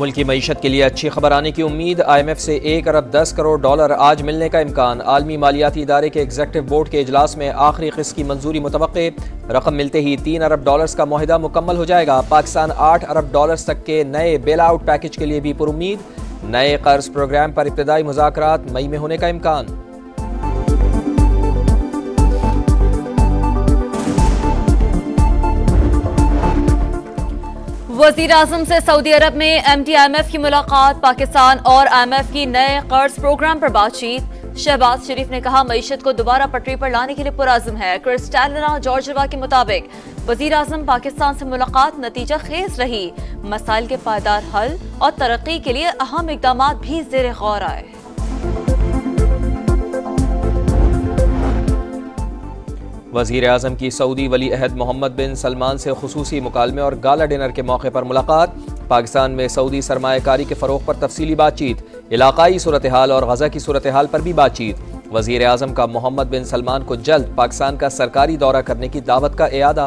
मुल्क की मईशत के लिए अच्छी खबर आने की उम्मीद। IMF से 1 अरब 10 करोड़ डॉलर आज मिलने का इम्कान। आलमी मालियाती इदारे के एग्जीक्यूटिव बोर्ड के इजलास में आखिरी किस्त की मंजूरी मुतवक्के। रकम मिलते ही 3 अरब डॉलर्स का मुआहिदा मुकम्मल हो जाएगा। पाकिस्तान 8 अरब डॉलर्स तक के नए बेल आउट पैकेज के लिए भी पुरुम्मीद। नए कर्ज प्रोग्राम पर इब्तदाई मुज़ाकरात मई में होने का इम्कान। वज़ीर आज़म से सऊदी अरब में MT-IMF की मुलाकात। पाकिस्तान और IMF की नए कर्ज प्रोग्राम पर बातचीत। शहबाज शरीफ ने कहा मईशत को दोबारा पटरी पर लाने के लिए पुरअज़्म है। क्रिस्टैलिना जॉर्जिवा के मुताबिक वज़ीर आज़म पाकिस्तान से मुलाकात नतीजा खेज रही। मसाइल के पायदार हल और तरक्की के लिए अहम इक़दाम भी ज़ेर गौर आए। वज़ीर आज़म की सऊदी वली अहद मोहम्मद बिन सलमान से खुसूसी मुकालमे और गाला डिनर के मौके पर मुलाकात। पाकिस्तान में सऊदी सरमायाकारी के फ़रोग़ पर तफसीली बातचीत। इलाकाई सूरत हाल और गज़ा की सूरत हाल पर भी बातचीत। वज़ीर आज़म का मोहम्मद बिन सलमान को जल्द पाकिस्तान का सरकारी दौरा करने की दावत का इयादा।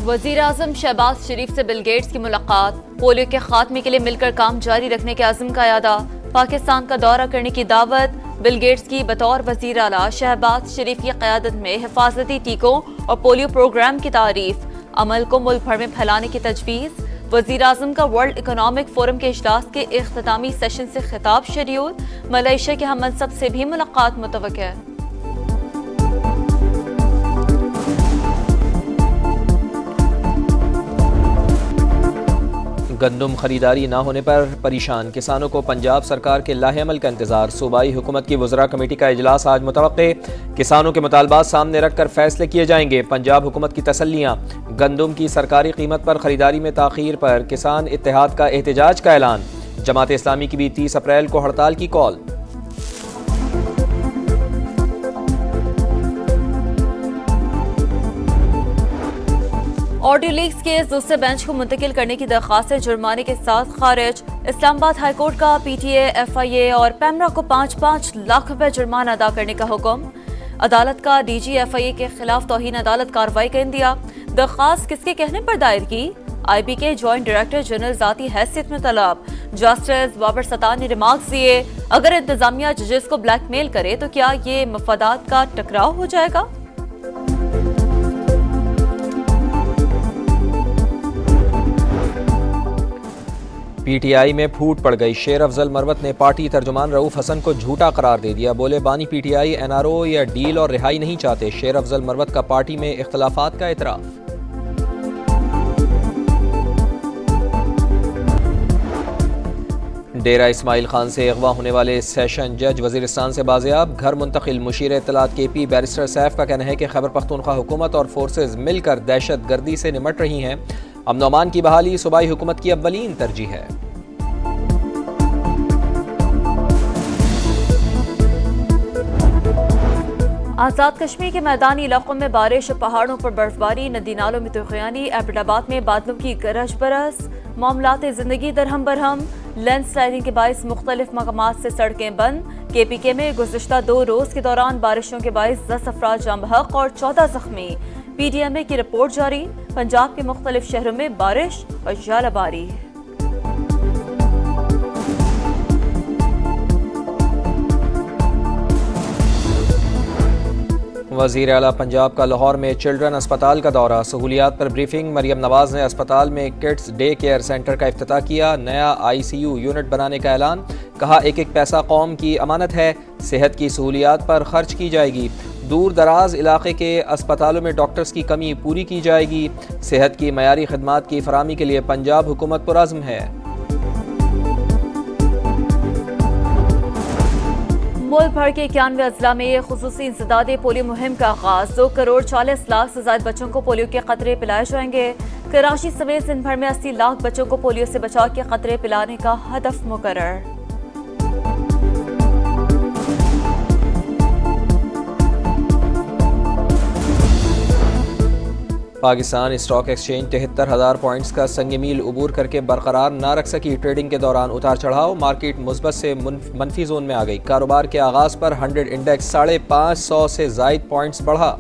वज़ीर आज़म शहबाज शरीफ से बिल गेट्स की मुलाकात। पोलियो के खात्मे के लिए मिलकर काम जारी रखने के अज़्म का इयादा। पाकिस्तान का दौरा करने की दावत। बिल गेट्स की बतौर वज़ीर आला शहबाज शरीफ की क़यादत में हिफाजती टीकों और पोलियो प्रोग्राम की तारीफ। अमल को मुल्क भर में फैलाने की तजवीज़। वज़ीर आज़म का वर्ल्ड इकोनॉमिक फोरम के इजलास के इख्तितामी सेशन से खिताब शेड्यूल। मलेशिया के हम मनसब से भी मुलाकात मुतवक्किल। गंदुम खरीदारी ना होने पर परेशान किसानों को पंजाब सरकार के लाहेअमल का इंतजार। सूबाई हुकूमत की वज़रा कमेटी का इजलास आज मुतवक्के। किसानों के मुतालबात सामने रखकर फैसले किए जाएंगे। पंजाब हुकूमत की तसल्लियाँ। गंदुम की सरकारी कीमत पर खरीदारी में ताख़ीर पर किसान इत्तेहाद का एहतजाज का ऐलान। जमात इस्लामी की भी 30 अप्रैल को हड़ताल की कॉल। ऑडियो लीक्स केस दूसरे बेंच को मुंतकिल करने की दरख्वास्त जुर्माने के साथ खारिज। इस्लामाबाद हाईकोर्ट का PTA, FIA और पैमरा को 5-5 लाख रुपए जुर्माना अदा करने का हुक्म। अदालत का DG FIA के खिलाफ तौहीन अदालत कार्रवाई का इंदिया। दरख्वास्त किसके कहने पर दायर की? IB के जॉइंट डायरेक्टर जनरल ज़ाती हैसियत में तलब। जस्टिस बाबर सत्तार ने रिमार्क्स दिए, अगर इंतजामिया जजेस को ब्लैकमेल करे तो क्या ये मफादात का टकराव हो जाएगा? PTI में फूट पड़ गई। शेर अफजल मरवत ने पार्टी तर्जुमान रऊफ हसन को झूठा करार दे दिया। बोले बानी PTI NRO या डील और रिहाई नहीं चाहते। शेर अफजल मरवत का पार्टी में इख्तलाफात का एतराफ़। डेरा इस्माइल खान से अगवा होने वाले सेशन जज वजीरिस्तान से बाजियाब। घर मुंतकिल। मुशीर इत्तलात KP बैरिस्टर सैफ का कहना है कि खैबर पख्तूनख्वा हुकूमत और फोर्सेज मिलकर दहशत गर्दी से निमट रही हैं। अमन और अमान की बहाली सूबाई हुकूमत की अव्वलीन तरजीह है। आज़ाद कश्मीर के मैदानी इलाकों में बारिश, पहाड़ों पर बर्फबारी, नदी नालों में तूफ़ानी। एबटाबाद में बादलों की गरज बरस। मामलात ज़िंदगी दरहम बरहम। लैंड स्लाइडिंग के बाइस मुख्तलिफ मकामात से सड़कें बंद। KPK में गुज़िश्ता 2 रोज़ के दौरान बारिशों के बाइस 10 अफराद जाम बहक और 14 जख्मी। PDMA की रिपोर्ट जारी। पंजाब के मुख्तलिफ शहरों में बारिश और जालाबारी। वज़ीर आला पंजाब का लाहौर में चिल्ड्रन अस्पताल का दौरा। सहूलियात पर ब्रीफिंग। मरियम नवाज ने अस्पताल में किड्स डे केयर सेंटर का इफ्तिताह किया। नया ICU यूनिट बनाने का ऐलान। कहा एक एक पैसा कौम की अमानत है। सेहत की सहूलियात पर खर्च की जाएगी। दूर दराज इलाके के अस्पतालों में डॉक्टर्स की कमी पूरी की जाएगी। सेहत की मयारी खदमात की फराहमी के लिए पंजाब हुकूमत पुरअज़्म है। मुल्क भर के 91 अजला में खुसूसी इंसदादे पोलियो मुहिम का आगाज। 2 करोड़ 40 लाख से ज्यादा बच्चों को पोलियो के खतरे पिलाए जाएंगे। कराची समेत दिन भर में 80 लाख बच्चों को पोलियो से बचाव के खतरे पिलाने का हदफ मुकर्रर। पाकिस्तान स्टॉक एक्सचेंज 73,000 पॉइंट्स का संग मील उबूर करके बरकरार ना रख सकी। ट्रेडिंग के दौरान उतार चढ़ाव। मार्केट मुस्बत से मनफी जोन में आ गई। कारोबार के आगाज पर 100 इंडेक्स 550 से जायद पॉइंट्स बढ़ा।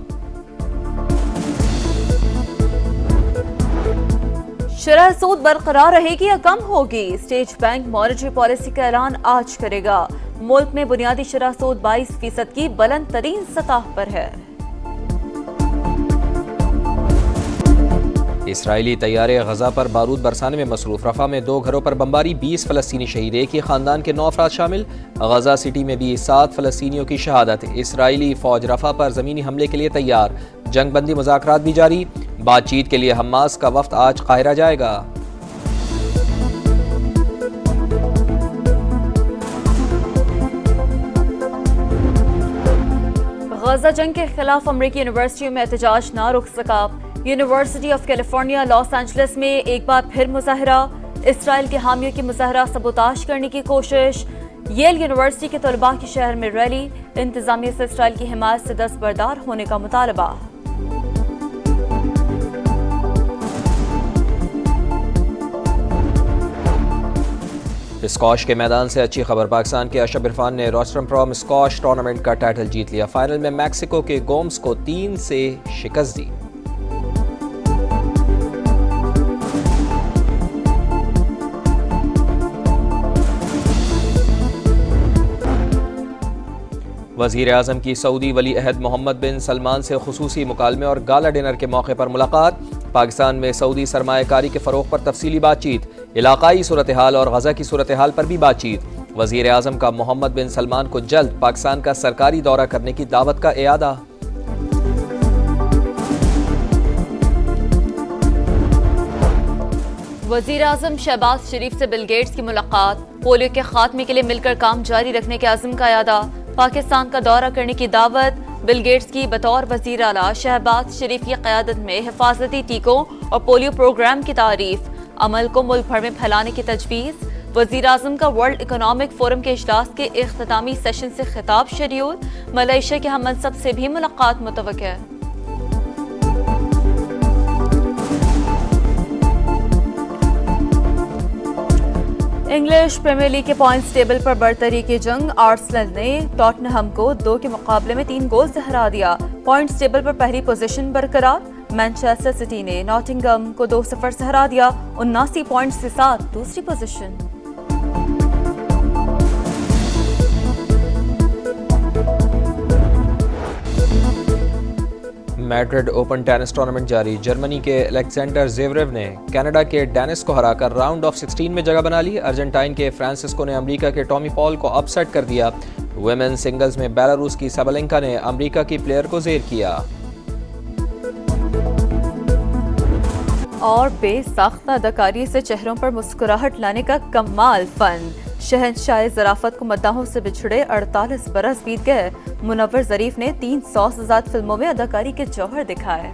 शरह सूद बरकरार रहेगी या कम होगी? स्टेट बैंक मॉनेटरी पॉलिसी का ऐलान आज करेगा। मुल्क में बुनियादी शरह सूद 22% की बुलंद तरीन सतह पर है। इसराइली तैयारे गजा पर बारूद बरसाने में मसरूफ। रफा में 2 घरों पर बमबारी, 20 फलस्तीनी शहीद, एक ही खानदान के 9 अफराद शामिल। गजा सिटी में भी 7 फलस्तीनियों की शहादत। इसराइली फौज रफा पर जमीनी हमले के लिए तैयार। जंगबंदी मुज़ाकरात भी जारी। बातचीत के लिए हमास का वफ्द आज काहिरा जाएगा। गजा जंग के खिलाफ अमरीकी यूनिवर्सिटियों में एहतजाज ना रुक सका। University of California Los Angeles में एक बार फिर मुजाहरा। इसराइल के हामियों की मुजाहरा सबोताश करने की कोशिश। येल यूनिवर्सिटी के तलबा की शहर में रैली। इंतजामिया से इसराइल की हिमायत से दस्तबरदार होने का मुतालबा। स्कॉश के मैदान से अच्छी खबर। पाकिस्तान के अशरफ इरफान ने रोस्टरम प्रोम स्कॉश टूर्नामेंट का टाइटल जीत लिया। फाइनल में मैक्सिको के गोम्स को 3 से शिकस्त दी। वज़ीर आज़म की सऊदी वली अहद मोहम्मद बिन सलमान से खुसूसी मुकालमे और गाला डिनर के मौके पर मुलाकात। पाकिस्तान में सऊदी सरमायाकारी के फ़रोग़ पर तफसीली बातचीत। इलाकाई सूरत हाल और गज़ा की सूरत हाल पर भी बातचीत। वज़ीर आज़म का मोहम्मद बिन सलमान को जल्द पाकिस्तान का सरकारी दौरा करने की दावत का इयादा। वज़ीर आज़म शहबाज शरीफ से बिल गेट्स की मुलाकात। पोलियो के खात्मे के लिए मिलकर काम जारी रखने के अज़्म का इयादा। पाकिस्तान का दौरा करने की दावत। बिल गेट्स की बतौर वज़ीर आला शहबाज शरीफ की क़यादत में हिफाजती टीकों और पोलियो प्रोग्राम की तारीफ। अमल को मुल्क भर में फैलाने की तजवीज़। वज़ीर आज़म का वर्ल्ड इकोनॉमिक फोरम के इजलास के इख्तितामी सेशन से खिताब शेड्यूल। मलेशिया के हम मनसब से भी मुलाकात मुतवक्किल। इंग्लिश प्रीमियर लीग के पॉइंट्स टेबल पर बरतरी की जंग। आर्सेनल ने टॉटनहम को 2 के मुकाबले में 3 गोल से हरा दिया। पॉइंट्स टेबल पर पहली पोजीशन बरकरार। मैनचेस्टर सिटी ने नॉटिंघम को 2-0 से हरा दिया। 79 पॉइंट्स के साथ दूसरी position. Madrid open tennis tournament जारी। जर्मनी के अलेक्जेंडर ज़ेवरेव ने कनाडा के डेनिस को हराकर राउंड ऑफ 16 में जगह बना ली। अर्जेंटाइन के फ्रांसिस्को ने अमेरिका के टॉमी पॉल को अपसेट कर दिया। वुमेन सिंगल्स में बेलारूस की साबालेंका ने अमेरिका की प्लेयर को ज़ेर किया। और बेसाख्ता अदाकारी से चेहरों पर मुस्कुराहट लाने का कमाल फन। शहंशाह ज़राफ़त को मद्दाहों से बिछड़े 48 बरस बीत गए। मुनव्वर ज़रीफ ने 300 से ज़्यादा फिल्मों में अदाकारी के जौहर दिखाए।